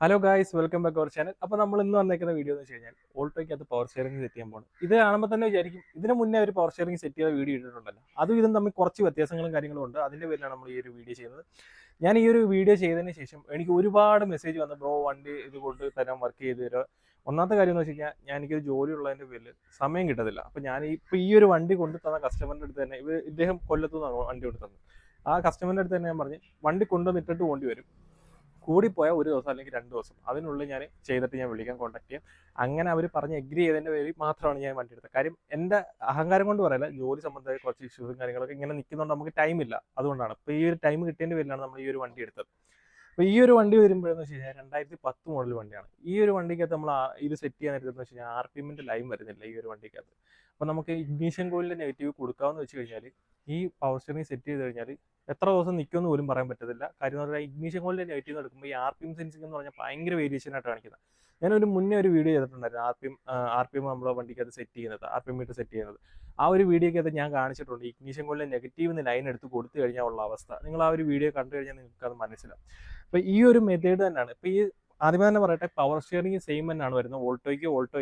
Hello guys, welcome back our channel. അപ്പോൾ നമ്മൾ ഇന്ന് വന്നേക്കുന്ന വീഡിയോ എന്ന് വെച്ച് കഴിഞ്ഞാൽ ഓൾട്ടോയ്ക്കകത്ത് പവർ സ്റ്റിയറിംഗ് സെറ്റ് ചെയ്യാൻ പോകണം. ഇത് കാണുമ്പോൾ തന്നെ വിചാരിക്കും ഇതിന് മുന്നേ ഒരു പവർ സ്റ്റിയറിംഗ് സെറ്റ് ചെയ്ത വീഡിയോ ഇട്ടിട്ടുണ്ടല്ലോ. അതും ഇതും തമ്മിൽ കുറച്ച് വ്യത്യാസങ്ങളും കാര്യങ്ങളും ഉണ്ട്. അതിൻ്റെ പേരിലാണ് നമ്മൾ ഈ ഒരു വീഡിയോ ചെയ്യുന്നത്. ഞാൻ ഈ ഒരു വീഡിയോ ചെയ്തതിന് ശേഷം എനിക്ക് ഒരുപാട് മെസ്സേജ് വന്നു, ബ്രോ വണ്ടി ഇത് കൊണ്ട് തരാൻ, വർക്ക് ചെയ്ത് തരാം. ഒന്നാമത്തെ കാര്യം എന്ന് വെച്ച് കഴിഞ്ഞാൽ എനിക്കൊരു ജോലി ഉള്ളതിൻ്റെ പേരിൽ സമയം കിട്ടത്തില്ല. അപ്പോൾ ഞാൻ ഇപ്പോൾ ഈ ഒരു വണ്ടി കൊണ്ട് തന്ന കസ്റ്റമറിൻ്റെ അടുത്ത് തന്നെ, ഇദ്ദേഹം കൊല്ലത്തു നിന്നാണ് വണ്ടി കൊണ്ട് തന്നത്. ആ കസ്റ്റമറിൻ്റെ അടുത്ത് തന്നെ ഞാൻ പറഞ്ഞു, വണ്ടി കൊണ്ടുവന്നിട്ടിട്ട് പോകേണ്ടി വരും, കൂടിപ്പോയാൽ ഒരു ദിവസം അല്ലെങ്കിൽ 2 ദിവസം, അതിനുള്ളിൽ ഞാൻ ചെയ്തിട്ട് ഞാൻ വിളിക്കാൻ, കോൺടാക്ട് ചെയ്യാം. അങ്ങനെ അവർ പറഞ്ഞ് എഗ്രി ചെയ്തതിൻ്റെ പേരിൽ മാത്രമാണ് ഞാൻ വണ്ടി എടുത്തത്. കാര്യം എൻ്റെ അഹങ്കാരം കൊണ്ട് പറയല്ല, ജോലി സംബന്ധമായ കുറച്ച് ഇഷ്യൂസും കാര്യങ്ങളൊക്കെ ഇങ്ങനെ നിൽക്കുന്നതുകൊണ്ട് നമുക്ക് ടൈമില്ല, അതുകൊണ്ടാണ്. അപ്പോൾ ഈ ഒരു ടൈം കിട്ടിയതിൻ്റെ പേരിലാണ് നമ്മൾ ഈ ഒരു വണ്ടി എടുത്തത്. അപ്പോൾ ഈ ഒരു വണ്ടി വരുമ്പോഴെന്ന് വെച്ച് കഴിഞ്ഞാൽ 2010 മോഡൽ വണ്ടിയാണ്. ഈ ഒരു വണ്ടിക്കകത്ത് നമ്മൾ ഇത് സെറ്റ് ചെയ്യാൻ നേരത്തെന്ന് വെച്ച് കഴിഞ്ഞാൽ RPMൻ്റെ ലൈൻ വരുന്നില്ല ഈ ഒരു വണ്ടിക്കകത്ത്. അപ്പോൾ നമുക്ക് ഇഗ്നിഷൻ കോയിലിൻ്റെ നെഗറ്റീവ് കൊടുക്കാമെന്ന് വെച്ച് കഴിഞ്ഞാൽ ഈ പവർ സ്റ്റിയറിംഗ് സെറ്റ് ചെയ്ത് കഴിഞ്ഞാൽ എത്ര ദിവസം നിൽക്കുമെന്ന് പോലും പറയാൻ പറ്റത്തില്ല. കാര്യം എന്ന് പറഞ്ഞാൽ ഇഗ്നിഷൻ കോയിലിൻ്റെ നെഗറ്റീവ് എടുക്കുമ്പോൾ ഈ RPM സെൻസിംഗ് എന്ന് പറഞ്ഞാൽ ഭയങ്കര വേരിയേഷൻ ആയിട്ട് കാണിക്കുന്നത്. ഞാനൊരു മുന്നേ ഒരു വീഡിയോ ചെയ്തിട്ടുണ്ടായിരുന്നു, RPM നമ്മളെ വണ്ടിക്കകത്ത് സെറ്റ് ചെയ്യുന്നത്, RPM മീറ്റർ സെറ്റ് ചെയ്യുന്നത്. ആ ഒരു വീഡിയോക്കകത്ത് ഞാൻ കാണിച്ചിട്ടുണ്ട് ഇഗ്നിഷൻ കോയിലിൻ്റെ നെഗറ്റീവിന് ലൈൻ എടുത്ത് കൊടുത്തു കഴിഞ്ഞാൽ ഉള്ള അവസ്ഥ. നിങ്ങൾ ആ ഒരു വീഡിയോ കണ്ടു കഴിഞ്ഞാൽ നിങ്ങൾക്ക് അത് മനസ്സിലാവും. അപ്പോൾ ഈ ഒരു മെത്തേഡ് തന്നെയാണ്. ഇപ്പോൾ ഈ ആദ്യമേ തന്നെ പറയട്ടെ, പവർ സ്റ്റിയറിംഗ് സെയിം തന്നെയാണ് വരുന്നത് ഓൾട്ടോ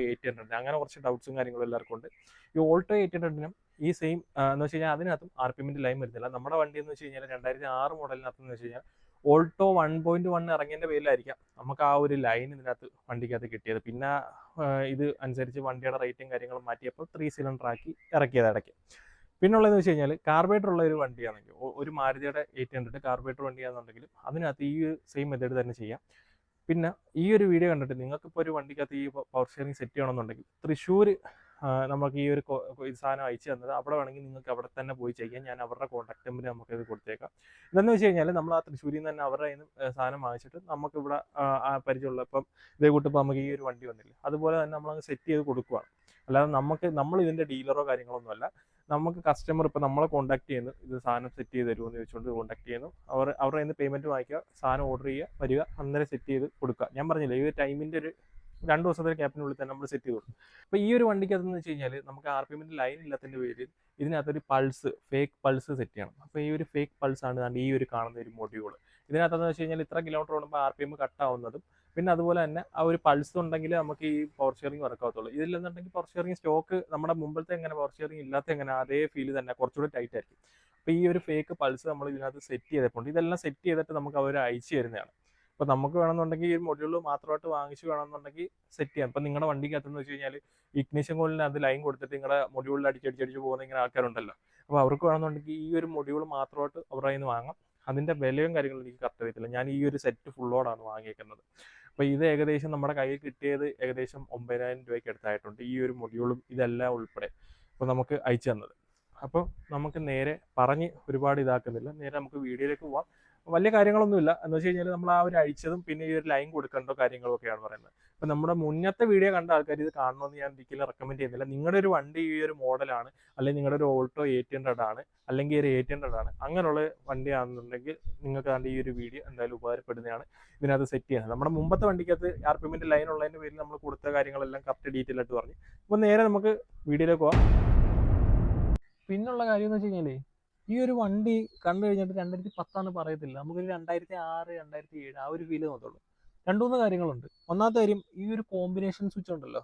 800. അങ്ങനെ കുറച്ച് ഡൗട്ട്സും കാര്യങ്ങളും എല്ലാവർക്കും ഉണ്ട്. ഈ ഓൾട്ടോ 800നും ഈ സെയിം എന്ന് വെച്ച് കഴിഞ്ഞാൽ അതിനകത്തും RPMൻ്റെ ലൈൻ വരുന്നില്ല. നമ്മുടെ വണ്ടി എന്ന് വെച്ച് കഴിഞ്ഞാൽ 2006 മോഡലിനകത്ത് എന്ന് വെച്ച് കഴിഞ്ഞാൽ ഓൾട്ടോ 1.1 ഇറങ്ങിയതിൻ്റെ പേരിലായിരിക്കാം നമുക്ക് ആ ഒരു ലൈൻ ഇതിനകത്ത് വണ്ടിക്കകത്ത് കിട്ടിയത്. പിന്നെ ഇത് അനുസരിച്ച് വണ്ടിയുടെ റേറ്റും കാര്യങ്ങളും മാറ്റിയപ്പോൾ 3 സിലിണ്ടർ ആക്കി ഇറക്കിയത് ഇടയ്ക്ക്. പിന്നുള്ളതെന്ന് വെച്ച് കഴിഞ്ഞാൽ കാർബറേറ്റർ ഉള്ള ഒരു വണ്ടിയാണെങ്കിൽ, ഒരു മാരുതിയുടെ 800 കാർബറേറ്റർ വണ്ടിയാണെന്നുണ്ടെങ്കിലും അതിനകത്ത് ഈ സെയിം മെത്തേഡ് തന്നെ ചെയ്യാം. പിന്നെ ഈ ഒരു വീഡിയോ കണ്ടിട്ട് നിങ്ങൾക്കിപ്പോൾ ഒരു വണ്ടിക്കകത്ത് ഈ പവർ സ്റ്റിയറിംഗ് സെറ്റ് ചെയ്യണമെന്നുണ്ടെങ്കിൽ തൃശ്ശൂർ നമുക്ക് ഈ ഒരു സാധനം അയച്ചു തന്നത്, അവിടെ വേണമെങ്കിൽ നിങ്ങൾക്ക് അവിടെ തന്നെ പോയി ചെയ്യാം. ഞാൻ അവരുടെ കോൺടാക്ട് നമ്പർ നമുക്കിത് കൊടുത്തേക്കാം. ഇതെന്ന് വെച്ച് കഴിഞ്ഞാൽ നമ്മൾ ആ തൃശ്ശൂരിൽ നിന്ന് തന്നെ അവരുടെ കയ്യിൽ നിന്ന് സാധനം വാങ്ങിച്ചിട്ട് നമുക്കിവിടെ പരിചയമുള്ള, ഇപ്പം ഇതേ കൂട്ടിപ്പോൾ നമുക്ക് ഈ ഒരു വണ്ടി വന്നില്ല, അതുപോലെ തന്നെ നമ്മളങ്ങ് സെറ്റ് ചെയ്ത് കൊടുക്കുകയാണ്. അല്ലാതെ നമ്മൾ ഇതിൻ്റെ ഡീലറോ കാര്യങ്ങളൊന്നും അല്ല. നമുക്ക് കസ്റ്റമർ ഇപ്പോൾ നമ്മളെ കോൺടാക്ട് ചെയ്യുന്നു, ഇത് സാധനം സെറ്റ് ചെയ്ത് തരുമോ എന്ന് ചോദിച്ചുകൊണ്ട് കോൺടാക്ട് ചെയ്യുന്നു. അവരുടെ കയ്യിൽ നിന്ന് പേയ്മെൻറ്റ് വാങ്ങിക്കുക, സാധനം ഓർഡർ ചെയ്യുക, വരിക, അന്നേരം സെറ്റ് ചെയ്ത് കൊടുക്കുക. ഞാൻ പറഞ്ഞില്ലേ, ഈ ടൈമിൻ്റെ ഒരു 2 ദിവസത്തെ ക്യാപ്പിനുള്ളിൽ തന്നെ നമ്മൾ സെറ്റ് ചെയ്ത് കൊടുക്കും. അപ്പോൾ ഈ ഒരു വണ്ടിക്കകത്തെന്ന് വെച്ച് കഴിഞ്ഞാൽ നമുക്ക് RPMൻ്റെ ലൈൻ ഇല്ലാത്തതിൻ്റെ പേരിൽ ഇതിനകത്തൊരു ഫേക്ക് പൾസ് സെറ്റ് ചെയ്യണം. അപ്പോൾ ഈ ഒരു ഫേക്ക് പൾസാണ് ഈ ഒരു കാണുന്ന ഒരു മൊഡ്യൂൾ. ഇതിനകത്തെന്ന് വെച്ച് കഴിഞ്ഞാൽ ഇത്ര കിലോമീറ്റർ ഓടുമ്പോൾ RPM കട്ടാവുന്നതും, പിന്നെ അതുപോലെ തന്നെ ആ ഒരു പൾസ് ഉണ്ടെങ്കിൽ നമുക്ക് ഈ പവർ സ്റ്റിയറിംഗ് വർക്കാവത്തുള്ളൂ. ഇതില്ലെന്നുണ്ടെങ്കിൽ പവർ സ്റ്റിയറിംഗ് സ്റ്റോക്ക് നമ്മുടെ മുമ്പത്തെ എങ്ങനെ പവർ സ്റ്റിയറിംഗ് ഇല്ലാത്ത എങ്ങനെ അതേ ഫീൽ തന്നെ, കുറച്ചുകൂടി ടൈറ്റ് ആയിരിക്കും. അപ്പോൾ ഈ ഒരു ഫേക്ക് പൾസ് നമ്മൾ ഇതിനകത്ത് സെറ്റ് ചെയ്തിട്ടുണ്ട്. ഇതെല്ലാം സെറ്റ് ചെയ്തിട്ട് നമുക്ക് അവർ അയച്ചു തരുന്നതാണ്. അപ്പോൾ നമുക്ക് വേണമെന്നുണ്ടെങ്കിൽ ഈ മൊഡ്യൂൾ മാത്രമായിട്ട് വാങ്ങിച്ച് വേണമെന്നുണ്ടെങ്കിൽ സെറ്റ് ചെയ്യാം. അപ്പോൾ നിങ്ങളുടെ വണ്ടിക്കകത്തെന്ന് വെച്ച് കഴിഞ്ഞാൽ ഇഗ്നിഷൻ കോയിലിന് അത് ലൈൻ കൊടുത്തിട്ട് നിങ്ങളുടെ മൊഡ്യൂളിൽ അടിച്ചടിച്ച് പോകുന്ന ഇങ്ങനെ ആൾക്കാരുണ്ടല്ലോ. അപ്പോൾ അവർക്ക് വേണമെന്നുണ്ടെങ്കിൽ ഈ ഒരു മൊഡ്യൂൾ മാത്രമായിട്ട് അവരുടെ കയ്യിൽ നിന്ന് വാങ്ങാം. അതിൻ്റെ വിലയും കാര്യങ്ങളും എനിക്ക് കറക്റ്റ് അറിയത്തില്ല. ഞാൻ ഈ ഒരു സെറ്റ് ഫുള്ളോടാണ് വാങ്ങിയേക്കുന്നത്. അപ്പോൾ ഇത് ഏകദേശം നമ്മുടെ കയ്യിൽ കിട്ടിയത് ഏകദേശം 9,000 രൂപയ്ക്ക് അടുത്തായിട്ടുണ്ട്, ഈ ഒരു മൊഡ്യൂളും ഇതെല്ലാം ഉൾപ്പെടെ. അപ്പോൾ നമുക്ക് അയച്ചു തന്നത്. അപ്പോൾ നമുക്ക് നേരെ പറഞ്ഞ് ഒരുപാട് ഇതാക്കുന്നില്ല, നേരെ നമുക്ക് വീഡിയോയിലേക്ക് പോവാം. വലിയ കാര്യങ്ങളൊന്നുമില്ല. എന്ന് വെച്ച് കഴിഞ്ഞാൽ നമ്മൾ ആ ഒരു അഴിച്ചതും പിന്നെ ഈ ഒരു ലൈൻ കൊടുക്കേണ്ട കാര്യങ്ങളും ഒക്കെയാണ് പറയുന്നത്. അപ്പോൾ നമ്മുടെ മുന്നത്തെ വീഡിയോ കണ്ട ആൾക്കാർ ഇത് കാണണമെന്ന് ഞാൻ ഒരിക്കലും റെക്കമെൻഡ് ചെയ്യുന്നില്ല. നിങ്ങളുടെ ഒരു വണ്ടി ഈ ഒരു മോഡലാണ്, അല്ലെങ്കിൽ നിങ്ങളുടെ ഒരു ഓൾട്ടോ 800 ആണ്, അല്ലെങ്കിൽ ഒരു 800 ആണ്, അങ്ങനെയുള്ള വണ്ടിയാണെന്നുണ്ടെങ്കിൽ നിങ്ങൾക്ക് അതിൻ്റെ ഈ ഒരു വീഡിയോ എന്തായാലും ഉപകാരപ്പെടുന്നതാണ്. ഇതിനകത്ത് സെറ്റ് ചെയ്യുന്നത് നമ്മുടെ മുമ്പത്തെ വണ്ടിക്കകത്ത് RPMൻ്റെ ലൈൻ ഉള്ളതിൻ്റെ പേരിൽ നമ്മൾ കൊടുത്ത കാര്യങ്ങളെല്ലാം കറക്റ്റ് ഡീറ്റെയിൽ ആയിട്ട് പറഞ്ഞു. അപ്പോൾ നേരെ നമുക്ക് വീഡിയോയിലേക്ക് പോകാം. പിന്നുള്ള കാര്യം എന്ന് വെച്ച് കഴിഞ്ഞാൽ ഈ ഒരു വണ്ടി കണ്ടു കഴിഞ്ഞിട്ട് 2010 പറയത്തില്ല, നമുക്കൊരു 2006 2007 ആ ഒരു ഫീല് തോന്നുള്ളൂ. 2-3 കാര്യങ്ങളുണ്ട്. ഒന്നാമത്തെ കാര്യം, ഈ ഒരു കോമ്പിനേഷൻ സ്വിച്ച് ഉണ്ടല്ലോ,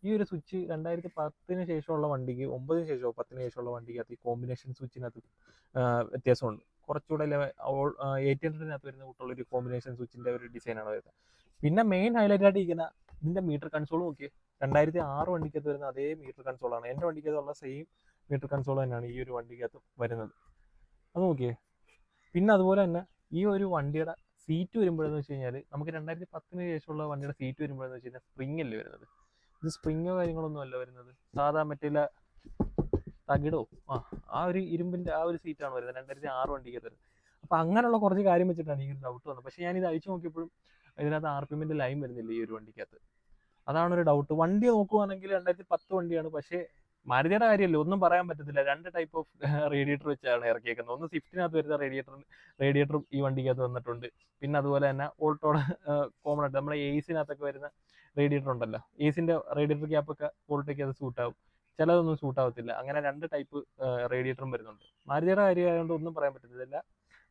ഈ ഒരു സ്വിച്ച് 2010 ശേഷമുള്ള വണ്ടിക്ക്, 9 ശേഷമോ 10 ശേഷമുള്ള വണ്ടിക്കകത്ത് ഈ കോമ്പിനേഷൻ സ്വിച്ചിനകത്ത് വ്യത്യാസമുണ്ട്. കുറച്ചുകൂടെ 800-നകത്ത് വരുന്ന കൂട്ടുള്ളൊരു കോമ്പിനേഷൻ സ്വിച്ചിൻ്റെ ഒരു ഡിസൈനാണ് വരുന്നത്. പിന്നെ മെയിൻ ഹൈലൈറ്റ് ആയിട്ട് ഇരിക്കുന്ന ഇതിൻ്റെ മീറ്റർ കൺസോൾ നോക്കിയേ, 2006 വണ്ടിക്കകത്ത് വരുന്ന അതേ മീറ്റർ കൺസോളാണ്. എൻ്റെ വണ്ടിക്കകത്തുള്ള സെയിം മീറ്റർ കൺസോൾ തന്നെയാണ് ഈ ഒരു വണ്ടിക്കകത്ത് വരുന്നത്. അത് നോക്കിയേ. പിന്നെ അതുപോലെ തന്നെ ഈ ഒരു വണ്ടിയുടെ സീറ്റ് വരുമ്പോഴെന്ന് വെച്ച് കഴിഞ്ഞാൽ നമുക്ക് 2010 ശേഷമുള്ള വണ്ടിയുടെ സീറ്റ് വരുമ്പോഴെന്ന് വെച്ച് കഴിഞ്ഞാൽ സ്പ്രിങ് അല്ലേ വരുന്നത്. ഇത് സ്പ്രിങ്ങോ കാര്യങ്ങളൊന്നും അല്ല വരുന്നത്, സാധാ മറ്റേ തകിടോ ആ ഒരു ഇരുമ്പിൻ്റെ ആ ഒരു സീറ്റാണ് വരുന്നത് 2006 വണ്ടിക്കകത്ത് വരുന്നത്. അപ്പോൾ അങ്ങനെയുള്ള കുറച്ച് കാര്യം വെച്ചിട്ടാണ് ഈ ഒരു ഡൗട്ട് വന്നത്. പക്ഷേ ഞാനിത് അഴിച്ചു നോക്കിയപ്പോഴും ഇതിനകത്ത് RPMൻ്റെ ലൈൻ വരുന്നില്ല ഈ ഒരു വണ്ടിക്കകത്ത്. അതാണ് ഒരു ഡൗട്ട്. വണ്ടി നോക്കുവാണെങ്കിൽ 2010 വണ്ടിയാണ്, പക്ഷേ മാരുതിയുടെ കാര്യമല്ലേ, ഒന്നും പറയാൻ പറ്റത്തില്ല. 2 ടൈപ്പ് ഓഫ് റേഡിയേറ്റർ വെച്ചാണ് ഇറക്കിയേക്കുന്നത്. ഒന്ന് സ്വിഫ്റ്റിനകത്ത് വരുന്ന റേഡിയേറ്ററും ഈ വണ്ടിക്കകത്ത് വന്നിട്ടുണ്ട്. പിന്നെ അതുപോലെ തന്നെ ഓൾട്ടോയുടെ കോമൺ ആയിട്ട് നമ്മുടെ എസിനകത്തൊക്കെ വരുന്ന റേഡിയേറ്റർ ഉണ്ടല്ലോ, എസിൻ്റെ റേഡിയേറ്റർ ക്യാപ്പൊക്കെ ഓൾട്ടോയ്ക്ക് അത് സൂട്ടാവും, ചിലതൊന്നും സൂട്ടാവത്തില്ല. അങ്ങനെ 2 ടൈപ്പ് റേഡിയേറ്ററും വരുന്നുണ്ട്. മാരുതിയുടെ കാര്യമായതുകൊണ്ട് ഒന്നും പറയാൻ പറ്റത്തില്ല.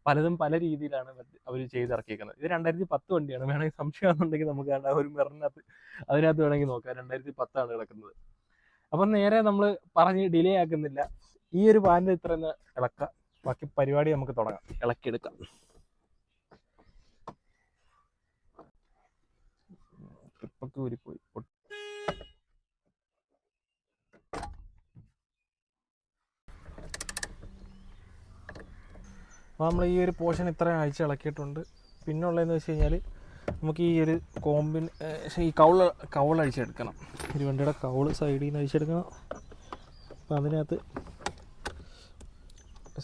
പലതും പല രീതിയിലാണ് അവർ ചെയ്തിറക്കിയേക്കുന്നത്. ഇത് 2010 വണ്ടിയാണ്. വേണമെങ്കിൽ സംശയമാണെന്നുണ്ടെങ്കിൽ നമുക്ക് ആ ഒരു മിററിനകത്ത് അതിനകത്ത് വേണമെങ്കിൽ നോക്കാം. 2010 കിടക്കുന്നത്. അപ്പം നേരെ നമ്മൾ പറഞ്ഞ് ഡിലേ ആക്കുന്നില്ല. ഈ ഒരു പാനിൽ ഇത്ര ഇളക്കാം. ബാക്കി പരിപാടി നമുക്ക് തുടങ്ങാം, ഇളക്കിയെടുക്കാം. ട്രിപ്പൊക്കെ ഊരിപ്പോയി. അപ്പോൾ നമ്മൾ ഈ ഒരു പോർഷൻ ഇത്ര ആഴ്ച ഇളക്കിയിട്ടുണ്ട്. പിന്നെ ഉള്ളതെന്ന് വെച്ച് കഴിഞ്ഞാൽ നമുക്ക് ഈ ഒരു ഈ കൗൾ അഴിച്ചെടുക്കണം. ഒരു വണ്ടിയുടെ കൗള് സൈഡിൽ നിന്ന് അഴിച്ചെടുക്കണം. അപ്പം അതിനകത്ത്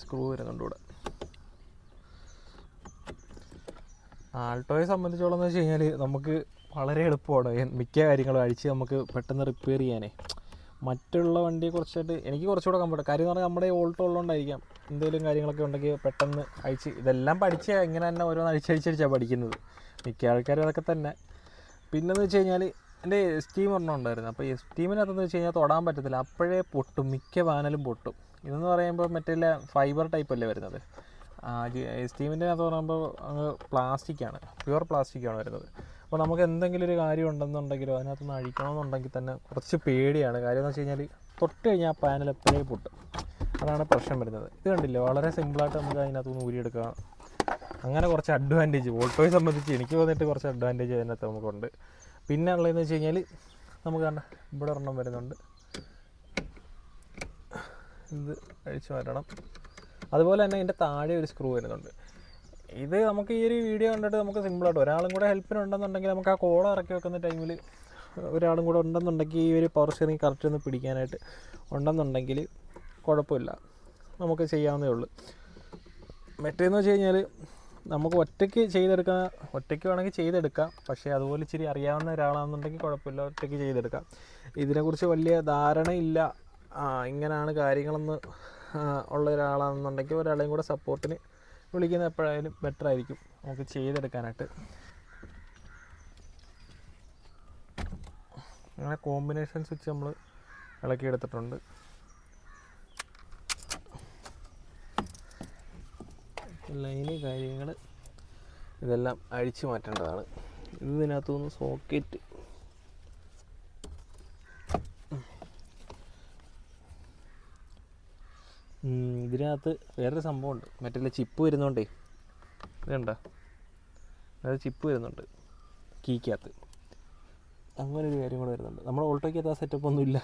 സ്ക്രൂ വരുന്നുണ്ട് ഇവിടെ. ആൾട്ടോയെ സംബന്ധിച്ചോളം എന്ന് വെച്ച് കഴിഞ്ഞാൽ നമുക്ക് വളരെ എളുപ്പമാണ് മിക്ക കാര്യങ്ങളും അഴിച്ച് നമുക്ക് പെട്ടെന്ന് റിപ്പയർ ചെയ്യാനേ. മറ്റുള്ള വണ്ടിയെ കുറിച്ചിട്ട് എനിക്ക് കുറച്ചുകൂടെ കംഫർട്ട്. കാര്യം എന്ന് പറഞ്ഞാൽ നമ്മുടെ ഓൾട്ടോ ഉള്ളതുകൊണ്ടായിരിക്കാം എന്തെങ്കിലും കാര്യങ്ങളൊക്കെ ഉണ്ടെങ്കിൽ പെട്ടെന്ന് അഴിച്ച് ഇതെല്ലാം പഠിച്ച് ഇങ്ങനെ തന്നെ ഓരോന്ന് അഴിച്ചടിച്ചാണ് പഠിക്കുന്നത് മിക്ക ആൾക്കാരും അതൊക്കെ തന്നെ. പിന്നെന്ന് വെച്ച് കഴിഞ്ഞാൽ എൻ്റെ സ്റ്റീം ഒരെണ്ണം ഉണ്ടായിരുന്നു. അപ്പോൾ സ്റ്റീമിനകത്തെന്ന് വെച്ച് കഴിഞ്ഞാൽ തൊടാൻ പറ്റത്തില്ല, അപ്പോഴേ പൊട്ടും, മിക്ക പാനലും പൊട്ടും. ഇതെന്ന് പറയുമ്പോൾ മറ്റേ ഫൈബർ ടൈപ്പ് അല്ലേ വരുന്നത്. സ്റ്റീമിൻ്റെ അകത്ത് പറയുമ്പോൾ പ്ലാസ്റ്റിക്കാണ്, പ്യുവർ പ്ലാസ്റ്റിക്കാണ് വരുന്നത്. അപ്പോൾ നമുക്ക് എന്തെങ്കിലും ഒരു കാര്യം ഉണ്ടെന്നുണ്ടെങ്കിലോ അതിനകത്തൊന്ന് അഴിക്കണമെന്നുണ്ടെങ്കിൽ തന്നെ കുറച്ച് പേടിയാണ്. കാര്യം എന്ന് വെച്ച് കഴിഞ്ഞാൽ തൊട്ട് കഴിഞ്ഞാൽ ആ പാനൽ എപ്പോഴേ പൊട്ടും. അതാണ് പ്രശ്നം വരുന്നത്. ഇത് കണ്ടില്ലേ, വളരെ സിമ്പിളായിട്ട് നമുക്ക് അതിനകത്തുനിന്ന് ഊരിയെടുക്കാം. അങ്ങനെ കുറച്ച് അഡ്വാൻറ്റേജ് ഓൾട്ടോയെ സംബന്ധിച്ച് എനിക്ക് തോന്നിയിട്ട് കുറച്ച് അഡ്വാൻറ്റേജ് അതിനകത്ത് നമുക്കുണ്ട്. പിന്നെ ഉള്ളതെന്ന് വെച്ച് കഴിഞ്ഞാൽ നമുക്ക് കണ്ട ഇവിടെ ഒരെണ്ണം വരുന്നുണ്ട്, ഇത് അഴിച്ചു മാറ്റണം. അതുപോലെ തന്നെ ഇതിൻ്റെ താഴെ ഒരു സ്ക്രൂ വരുന്നുണ്ട്. ഇത് നമുക്ക് ഈ ഒരു വീഡിയോ കണ്ടിട്ട് നമുക്ക് സിമ്പിളായിട്ട് ഒരാളും കൂടെ ഹെൽപ്പിനുണ്ടെന്നുണ്ടെങ്കിൽ നമുക്ക് ആ കോള ഇറക്കി വെക്കുന്ന ടൈമിൽ ഒരാളും കൂടെ ഉണ്ടെന്നുണ്ടെങ്കിൽ ഈ ഒരു പവർ സ്റ്റിയറിംഗ് കറക്റ്റ് ഒന്ന് പിടിക്കാനായിട്ട് ഉണ്ടെന്നുണ്ടെങ്കിൽ കുഴപ്പമില്ല, നമുക്ക് ചെയ്യാവുന്നേ ഉള്ളൂ. മറ്റേന്ന് വെച്ച് കഴിഞ്ഞാൽ നമുക്ക് ഒറ്റയ്ക്ക് വേണമെങ്കിൽ ചെയ്തെടുക്കാം. പക്ഷേ അതുപോലെ ഇച്ചിരി അറിയാവുന്ന ഒരാളാണെന്നുണ്ടെങ്കിൽ കുഴപ്പമില്ല, ഒറ്റയ്ക്ക് ചെയ്തെടുക്കാം. ഇതിനെക്കുറിച്ച് വലിയ ധാരണയില്ല, ഇങ്ങനെയാണ് കാര്യങ്ങളെന്ന് ഉള്ള ഒരാളാണെന്നുണ്ടെങ്കിൽ ഒരാളെയും കൂടെ സപ്പോർട്ടിന് വിളിക്കുന്നത് എപ്പോഴായാലും ബെറ്റർ ആയിരിക്കും നമുക്ക് ചെയ്തെടുക്കാനായിട്ട്. അങ്ങനെ കോമ്പിനേഷൻ സ്വിച്ച് നമ്മൾ ഇളക്കിയെടുത്തിട്ടുണ്ട്. ലൈന് കാര്യങ്ങൾ ഇതെല്ലാം അഴിച്ചു മാറ്റേണ്ടതാണ്. ഇതിനകത്തുനിന്ന് സോക്കറ്റ് ഇതിനകത്ത് വേറൊരു സംഭവമുണ്ട്. മറ്റേ ചിപ്പ് വരുന്നോണ്ടേ ഇതുണ്ട, അതായത് ചിപ്പ് വരുന്നുണ്ട് കീക്കകത്ത്, അങ്ങനൊരു കാര്യം കൂടെ വരുന്നുണ്ട്. നമ്മുടെ ഓൾട്ടോയ്ക്കകത്ത് ആ സെറ്റപ്പ് ഒന്നുമില്ല.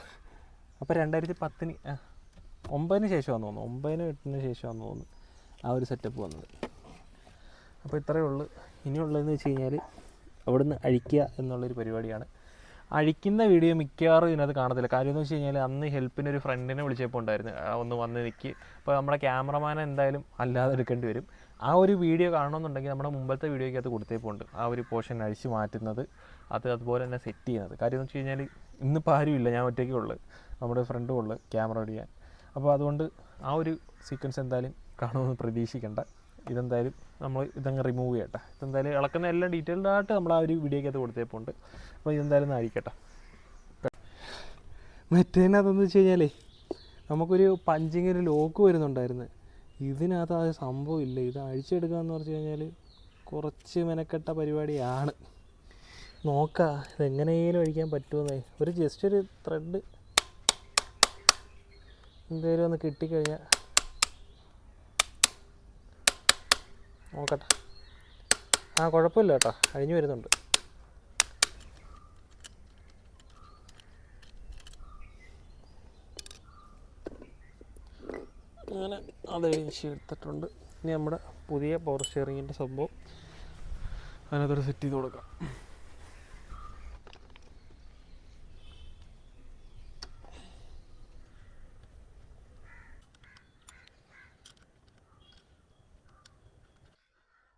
അപ്പോൾ 2010 9 ശേഷമാണെന്ന് തോന്നുന്നു, 9 8 ശേഷമാണെന്ന് തോന്നുന്നു ആ ഒരു സെറ്റപ്പ് വന്നത്. അപ്പോൾ ഇത്രയേ ഉള്ളൂ. ഇനിയുള്ളതെന്ന് വെച്ച് കഴിഞ്ഞാൽ അവിടുന്ന് അഴിക്കുക എന്നുള്ളൊരു പരിപാടിയാണ്. അഴിക്കുന്ന വീഡിയോ മിക്കവാറും ഇതിനകത്ത് കാണത്തില്ല. കാര്യം എന്ന് വെച്ച് കഴിഞ്ഞാൽ അന്ന് ഹെൽപ്പിനൊരു ഫ്രണ്ടിനെ വിളിച്ചപ്പോൾ ഉണ്ടായിരുന്നു, ഒന്ന് വന്ന് നിൽക്കി. അപ്പോൾ നമ്മുടെ ക്യാമറമാനെ എന്തായാലും അല്ലാതെ എടുക്കേണ്ടി വരും. ആ ഒരു വീഡിയോ കാണണമെന്നുണ്ടെങ്കിൽ നമ്മുടെ മുമ്പത്തെ വീഡിയോയ്ക്കകത്ത് കൊടുത്തേപ്പോണ്ട് ആ ഒരു പോർഷൻ അഴിച്ച് മാറ്റുന്നത്, അതുപോലെ തന്നെ സെറ്റ് ചെയ്യുന്നത്. കാര്യം എന്ന് വെച്ച് കഴിഞ്ഞാൽ ഇന്നിപ്പോൾ ആരുമില്ല, ഞാൻ ഒറ്റയ്ക്കുള്ളൂ, നമ്മുടെ ഫ്രണ്ടും ഉള്ളു ക്യാമറ ഓടിക്കാൻ. അപ്പോൾ അതുകൊണ്ട് ആ ഒരു സീക്വൻസ് എന്തായാലും കാണുമെന്ന് പ്രതീക്ഷിക്കേണ്ട. ഇതെന്തായാലും നമ്മൾ ഇതങ്ങ് റിമൂവ് ചെയ്യട്ടെ. ഇതെന്തായാലും ഇളക്കുന്ന എല്ലാം ഡീറ്റെയിൽഡായിട്ട് നമ്മൾ ആ ഒരു വീഡിയോയ്ക്കകത്ത് കൊടുത്തേപ്പോണ്ട്. അപ്പോൾ ഇതെന്തായാലും ആയിരിക്കട്ടെ. മറ്റേതിനകത്തെന്ന് വെച്ച് കഴിഞ്ഞാലേ നമുക്കൊരു പഞ്ചിങ്ങിന് ലോക്ക് വരുന്നുണ്ടായിരുന്നു. ഇതിനകത്ത് ആ സംഭവം ഇല്ല. ഇത് അഴിച്ചെടുക്കുക എന്ന് പറഞ്ഞു കഴിഞ്ഞാൽ കുറച്ച് മെനക്കെട്ട പരിപാടിയാണ്. നോക്കാം ഇതെങ്ങനെയെങ്കിലും അഴിക്കാൻ പറ്റുമെന്നേ. ജസ്റ്റ് ഒരു ത്രെഡ് എന്തെങ്കിലും ഒന്ന് കിട്ടിക്കഴിഞ്ഞാൽ നോക്കട്ടെ. കുഴപ്പമില്ല കേട്ടോ, അഴിഞ്ഞു വരുന്നുണ്ട്. അങ്ങനെ അത് അഴിച്ചെടുത്തിട്ടുണ്ട്. ഇനി നമ്മുടെ പുതിയ പവർ സ്റ്റിയറിങ്ങിൻ്റെ സംഭവം അതിനകത്തൊരു സെറ്റ് ചെയ്ത് കൊടുക്കാം.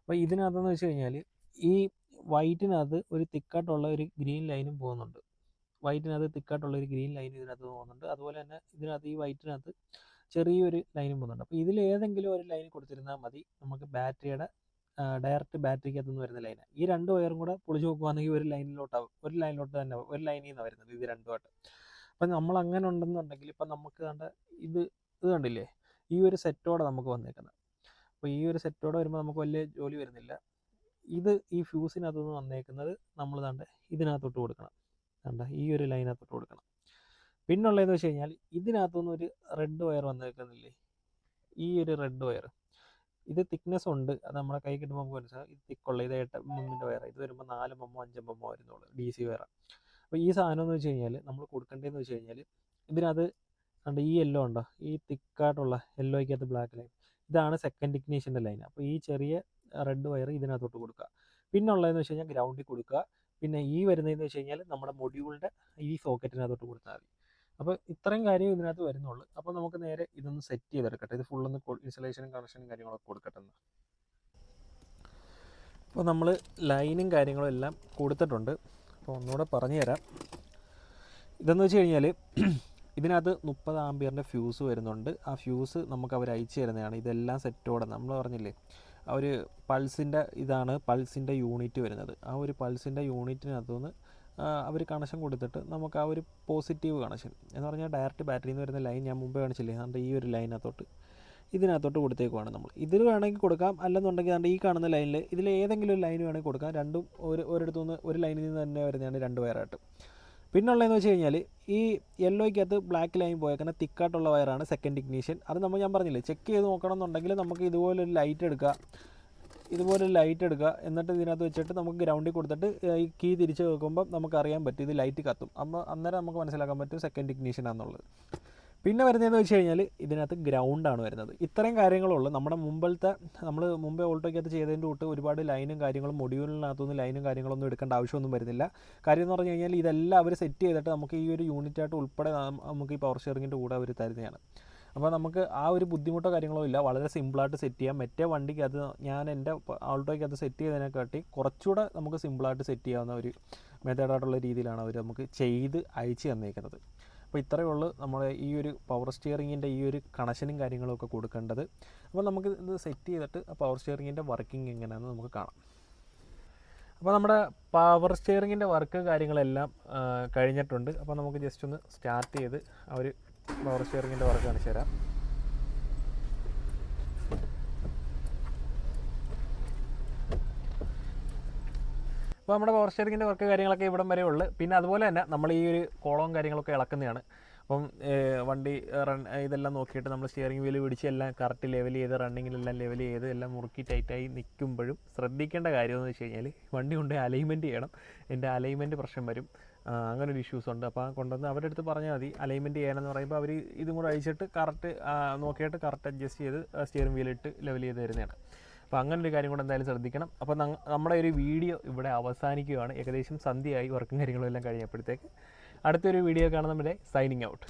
അപ്പോൾ ഇതിനകത്തെന്ന് വെച്ച് കഴിഞ്ഞാൽ ഈ വൈറ്റിനകത്ത് ഒരു തിക്കായിട്ടുള്ള ഒരു ഗ്രീൻ ലൈനും പോകുന്നുണ്ട്. ഇതിനകത്ത് പോകുന്നുണ്ട്. അതുപോലെ തന്നെ ഇതിനകത്ത് ഈ വൈറ്റിനകത്ത് ചെറിയൊരു ലൈനും പോകുന്നുണ്ട്. അപ്പോൾ ഇതിൽ ഏതെങ്കിലും ഒരു ലൈൻ കൊടുത്തിരുന്നാൽ മതി. നമുക്ക് ബാറ്ററിയുടെ ഡയറക്റ്റ് ബാറ്ററിക്കകത്ത് നിന്ന് വരുന്ന ലൈനാണ്. ഈ രണ്ട് വയറും കൂടെ പൊളിച്ച് നോക്കുകയാണെങ്കിൽ ഒരു ലൈനിലോട്ട് തന്നെ ഒരു ലൈനിൽ നിന്നാണ് വരുന്നത് ഇത് രണ്ടുമായിട്ട്. അപ്പം നമ്മൾ അങ്ങനെ ഉണ്ടെന്നുണ്ടെങ്കിൽ ഇപ്പം നമുക്ക് കണ്ട ഇത് കണ്ടില്ലേ, ഈ ഒരു സെറ്റോടെ നമുക്ക് വന്നേക്കുന്നത്. അപ്പോൾ ഈ ഒരു സെറ്റോടെ വരുമ്പോൾ നമുക്ക് വലിയ ജോലി വരുന്നില്ല. ഇത് ഈ ഫ്യൂസിനകത്തുനിന്ന് വന്നേക്കുന്നത് നമ്മൾ ദാണ്ട ഇതിനകത്തോട്ട് കൊടുക്കണം. ദാണ്ട ഈ ഒരു ലൈനകത്തോട്ട് കൊടുക്കണം. പിന്നുള്ളതെന്ന് വെച്ച് കഴിഞ്ഞാൽ ഇതിനകത്തുനിന്ന് ഒരു റെഡ് വയർ വന്നേക്കുന്നില്ലേ, ഈ ഒരു റെഡ് വയർ, ഇത് തിക്നെസ് ഉണ്ട്, അത് നമ്മുടെ കൈ കിട്ടുമ്പോൾ നമുക്ക് മനസ്സിലാവും ഇത് തിക്കുള്ള, ഇത് 8 mm വയർ, ഇത് വരുമ്പോൾ 4 mm 5 mm വരുന്നുള്ളൂ, DC വയർ. അപ്പോൾ ഈ സാധനം എന്ന് വെച്ച് കഴിഞ്ഞാൽ നമ്മൾ കൊടുക്കേണ്ടതെന്ന് വെച്ച് കഴിഞ്ഞാൽ ഇതിനകത്ത് കണ്ട് ഈ യെല്ലോ ഉണ്ടോ, ഈ തിക്കായിട്ടുള്ള യെല്ലോയ്ക്കകത്ത് ബ്ലാക്ക് ലൈൻ, ഇതാണ് സെക്കൻഡ് ഇഗ്നീഷൻ്റെ ലൈൻ. അപ്പോൾ ഈ ചെറിയ റെഡ് വയർ ഇതിനകത്തോട്ട് കൊടുക്കുക. പിന്നെ ഉള്ളതെന്ന് വെച്ച് കഴിഞ്ഞാൽ ഗ്രൗണ്ടിൽ കൊടുക്കുക. പിന്നെ ഈ വരുന്നതെന്ന് വെച്ച് കഴിഞ്ഞാൽ നമ്മുടെ മൊഡ്യൂളിൻ്റെ ഈ സോക്കറ്റിനകത്തോട്ട് കൊടുത്താൽ മതി. അപ്പോൾ ഇത്രയും കാര്യം ഇതിനകത്ത് വരുന്നുള്ളൂ. അപ്പോൾ നമുക്ക് നേരെ ഇതൊന്ന് സെറ്റ് ചെയ്തെടുക്കട്ടെ. ഇത് ഫുള്ളൊന്ന് ഇൻസ്റ്റലേഷനും കണക്ഷനും കാര്യങ്ങളൊക്കെ കൊടുക്കട്ടെ. അപ്പോൾ നമ്മൾ ലൈനും കാര്യങ്ങളും എല്ലാം കൊടുത്തിട്ടുണ്ട്. അപ്പോൾ ഒന്നുകൂടെ പറഞ്ഞു തരാം. ഇതെന്ന് വെച്ച് കഴിഞ്ഞാൽ ഇതിനകത്ത് 30 ആംപിയറിൻ്റെ ഫ്യൂസ് വരുന്നുണ്ട്. ആ ഫ്യൂസ് നമുക്ക് അവർ അയച്ചു തരുന്നതാണ്. ഇതെല്ലാം സെറ്റോടെ നമ്മൾ പറഞ്ഞില്ലേ, ആ ഒരു പൾസിൻ്റെ ഇതാണ് പൾസിൻ്റെ യൂണിറ്റ് വരുന്നത്. ആ ഒരു പൾസിൻ്റെ യൂണിറ്റിനകത്തുനിന്ന് അവർ കണക്ഷൻ കൊടുത്തിട്ട് നമുക്ക് ആ ഒരു പോസിറ്റീവ് കണക്ഷൻ എന്ന് പറഞ്ഞാൽ ഡയറക്റ്റ് ബാറ്ററിയിൽ നിന്ന് വരുന്ന ലൈൻ ഞാൻ മുമ്പേ കാണിച്ചില്ലേ, അതുകൊണ്ട് ഈ ഒരു ലൈനകത്തോട്ട് ഇതിനകത്തോട്ട് കൊടുത്തേക്കുവാണ് നമ്മൾ. ഇതിൽ വേണമെങ്കിൽ കൊടുക്കാം, അല്ലെന്നുണ്ടെങ്കിൽ അതുകൊണ്ട് ഈ കാണുന്ന ലൈനിൽ ഇതിൽ ഏതെങ്കിലും ഒരു ലൈൻ വേണമെങ്കിൽ കൊടുക്കാം. രണ്ടും ഒരിടത്തുനിന്ന് ഒരു ലൈനിൽ നിന്ന് തന്നെ വരുന്നതാണ് 2 വയറായിട്ട്. പിന്നുള്ളതെന്ന് വെച്ച് കഴിഞ്ഞാൽ ഈ യെല്ലോയ്ക്കകത്ത് ബ്ലാക്ക് ലൈൻ പോയേക്കുന്ന തിക്കായിട്ടുള്ള വയറാണ് സെക്കൻഡ് ഇഗ്നീഷൻ. അത് ഞാൻ പറഞ്ഞില്ലേ, ചെക്ക് ചെയ്ത് നോക്കണം എന്നുണ്ടെങ്കിൽ നമുക്ക് ഇതുപോലൊരു ലൈറ്റ് എടുക്കുക, എന്നിട്ട് ഇതിനകത്ത് വെച്ചിട്ട് നമുക്ക് ഗ്രൗണ്ടിൽ കൊടുത്തിട്ട് ഈ കീ തിരിച്ച് വെക്കുമ്പോൾ നമുക്കറിയാൻ പറ്റും ഇത് ലൈറ്റ് കത്തും. അപ്പോൾ അന്നേരം നമുക്ക് മനസ്സിലാക്കാൻ പറ്റും സെക്കൻഡ് ഇഗ്നീഷൻ ആണെന്നുള്ളത്. പിന്നെ വരുന്നതെന്ന് വെച്ച് കഴിഞ്ഞാൽ ഇതിനകത്ത് ഗ്രൗണ്ടാണ് വരുന്നത്. ഇത്രയും കാര്യങ്ങളുള്ളൂ. നമ്മുടെ നമ്മൾ മുമ്പേ ഓൾട്ടോയ്ക്കകത്ത് ചെയ്തതിൻ്റെ തൊട്ട് ഒരുപാട് ലൈനും കാര്യങ്ങളും മൊഡ്യൂളിനകത്തുനിന്ന് ലൈനും കാര്യങ്ങളൊന്നും എടുക്കേണ്ട ആവശ്യമൊന്നും വരുന്നില്ല. കാര്യം എന്ന് പറഞ്ഞു കഴിഞ്ഞാൽ ഇതെല്ലാം അവർ സെറ്റ് ചെയ്തിട്ട് നമുക്ക് ഈ ഒരു യൂണിറ്റായിട്ട് ഉൾപ്പെടെ നമുക്ക് ഈ പവർ ഷെയറിങ്ങിൻ്റെ കൂടെ അവർ തരുന്നതാണ്. അപ്പോൾ നമുക്ക് ആ ഒരു ബുദ്ധിമുട്ടോ കാര്യങ്ങളോ ഇല്ല, വളരെ സിമ്പിളായിട്ട് സെറ്റ് ചെയ്യാം. മറ്റേ വണ്ടിക്കകത്ത് ഞാൻ എൻ്റെ ഓൾട്ടോയ്ക്കകത്ത് സെറ്റ് ചെയ്തതിനെക്കാട്ടി കുറച്ചുകൂടെ നമുക്ക് സിമ്പിളായിട്ട് സെറ്റ് ചെയ്യാവുന്ന ഒരു മെത്തേഡായിട്ടുള്ള രീതിയിലാണ് അവർ നമുക്ക് ചെയ്ത് അയച്ചു തന്നേക്കുന്നത്. അപ്പോൾ ഇത്രയേ ഉള്ളൂ നമ്മുടെ ഈ ഒരു പവർ സ്റ്റിയറിങ്ങിൻ്റെ ഈ ഒരു കണക്ഷനും കാര്യങ്ങളൊക്കെ കൊടുക്കേണ്ടത്. അപ്പോൾ നമുക്ക് ഇത് സെറ്റ് ചെയ്തിട്ട് പവർ സ്റ്റിയറിങ്ങിൻ്റെ വർക്കിംഗ് എങ്ങനെയാണെന്ന് നമുക്ക് കാണാം. അപ്പോൾ നമ്മുടെ പവർ സ്റ്റിയറിങ്ങിൻ്റെ വർക്ക് കാര്യങ്ങളെല്ലാം കഴിഞ്ഞിട്ടുണ്ട്. അപ്പോൾ നമുക്ക് ജസ്റ്റ് ഒന്ന് സ്റ്റാർട്ട് ചെയ്ത് ആ ഒരു പവർ സ്റ്റിയറിങ്ങിൻ്റെ വർക്ക് കാണിച്ചു തരാം. അപ്പോൾ നമ്മുടെ പവർ സ്റ്റിയറിങ്ങിൻ്റെ വർക്ക് കാര്യങ്ങളൊക്കെ ഇവിടം വരെ ഉള്ളു. പിന്നെ അതുപോലെ തന്നെ നമ്മൾ ഈ ഒരു കോളവും കാര്യങ്ങളൊക്കെ ഇളക്കുന്നതാണ്. അപ്പം വണ്ടി ഇതെല്ലാം നോക്കിയിട്ട് നമ്മൾ സ്റ്റിയറിംഗ് വീല് പിടിച്ച് എല്ലാം കറക്റ്റ് ലെവൽ ചെയ്ത് റണ്ണിങ്ങിലെല്ലാം ലെവൽ ചെയ്ത് എല്ലാം മുറുക്കി ടൈറ്റായി നിൽക്കുമ്പോഴും ശ്രദ്ധിക്കേണ്ട കാര്യമെന്ന് വെച്ച് കഴിഞ്ഞാൽ വണ്ടി കൊണ്ട് അലൈൻമെൻറ്റ് ചെയ്യണം. എൻ്റെ അലൈൻമെൻറ്റ് പ്രശ്നം വരും, അങ്ങനെ ഒരു ഇഷ്യൂസ് ഉണ്ട്. അപ്പോൾ കൊണ്ടുവന്ന് അവരുടെ അടുത്ത് പറഞ്ഞാൽ മതി അലൈൻമെൻറ്റ് ചെയ്യണമെന്ന് പറയുമ്പോൾ അവർ ഇതും കൂടെ അഴിച്ചിട്ട് കറക്റ്റ് നോക്കിയിട്ട് കറക്റ്റ് അഡ്ജസ്റ്റ് ചെയ്ത് സ്റ്റിയറിംഗ് വീലിട്ട് ലെവൽ ചെയ്ത് തരുന്നതാണ്. അപ്പോൾ അങ്ങനെ ഒരു കാര്യം കൂടെ എന്തായാലും ശ്രദ്ധിക്കണം. അപ്പോൾ നമ്മുടെ ഒരു വീഡിയോ ഇവിടെ അവസാനിക്കുകയാണ്. ഏകദേശം സന്ധ്യയായി, വർക്കും കാര്യങ്ങളും എല്ലാം കഴിഞ്ഞപ്പോഴത്തേക്ക്. അടുത്തൊരു വീഡിയോ കാണുന്നവരെ സൈനിങ് ഔട്ട്.